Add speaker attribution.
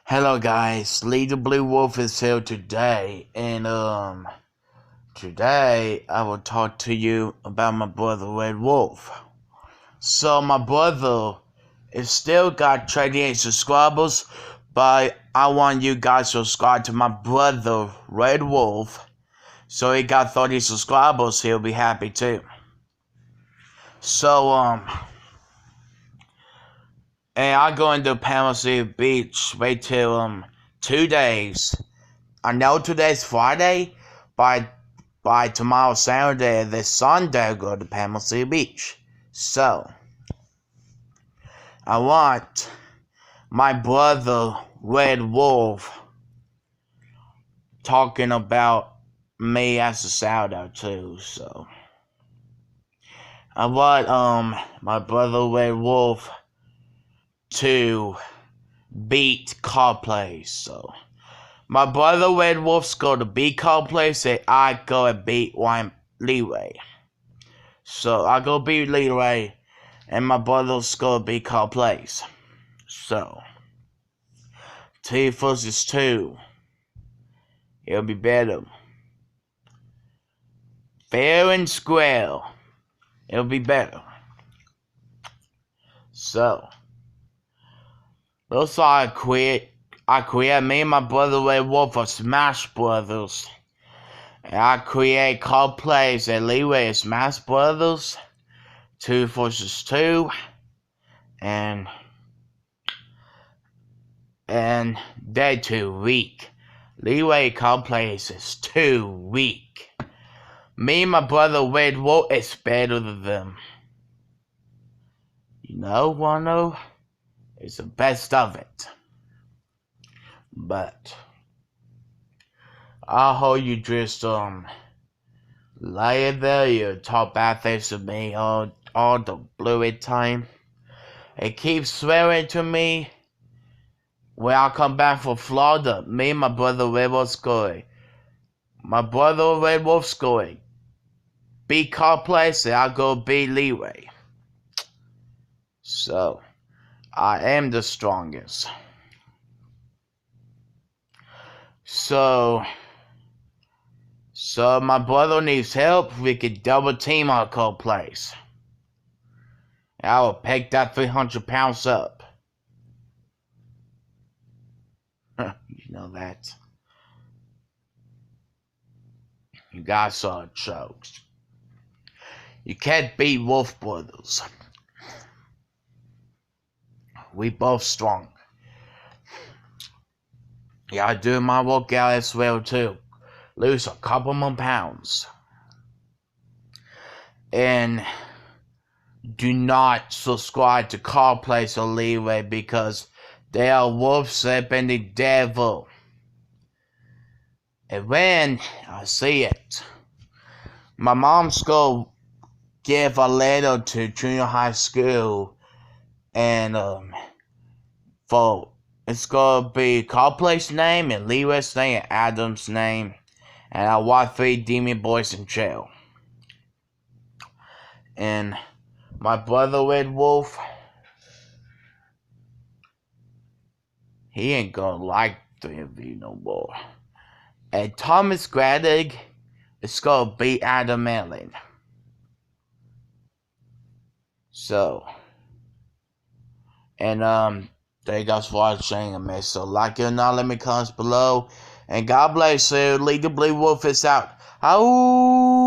Speaker 1: Hello guys, Lee the Blue Wolf is here today, and today I will talk to you about my brother Red Wolf. So my brother is still got 28 subscribers, but I want you guys to subscribe to my brother Red Wolf. So he got 30 subscribers, he'll be happy too. So and I go into Panama City Beach, wait till 2 days. I know today's Friday, by tomorrow Saturday, this Sunday, I go to Panama City Beach. So I want my brother Red Wolf talking about me as a shout out too. So I want my brother Red Wolf to beat codplazz. So my brother Red Wolf's go to beat codplazz, and I go and beat Leeway. So I go beat Leeway, and my brother's go beat codplazz. So 2 versus 2, it'll be better. Fair and square, it'll be better. So looks like I create me and my brother Red Wolf are Smash Brothers. And I create codplazz and Leeway as Smash Brothers. 2 versus 2. And they're too weak. Leeway codplazz is too weak. Me and my brother Red Wolf is better than them. You know, wanna? It's the best of it. But I hope you just lay there, you talk bad things to me all the blue time. It keeps swearing to me when I come back from Florida. Me and my brother Red Wolf scoring. My brother Red Wolf scoring. Beat codplazz and I go beat Leeway. So I am the strongest. So my brother needs help. We can double team our codplazz. I will pick that 300 pounds up. You know that. You guys are jokes. You can't beat Wolf Brothers. We both strong. Yeah, I do my workout as well too. Lose a couple more pounds. And do not subscribe to codplazz or Leeway because they are wolves and the devil. And when I see it, my mom's gonna give a letter to junior high school, and it's gonna be codplazz's name and Leeway's name and Adam's name, and I want 3 demon boys in jail. And my brother Red Wolf, he ain't gonna like 3 of you no more. And Thomas Gradig is gonna beat Adam Allen. So, and thank you guys for watching, man. So like it or not, let me comments below. And God bless you. Lee the Blue Wolf is out. Ow!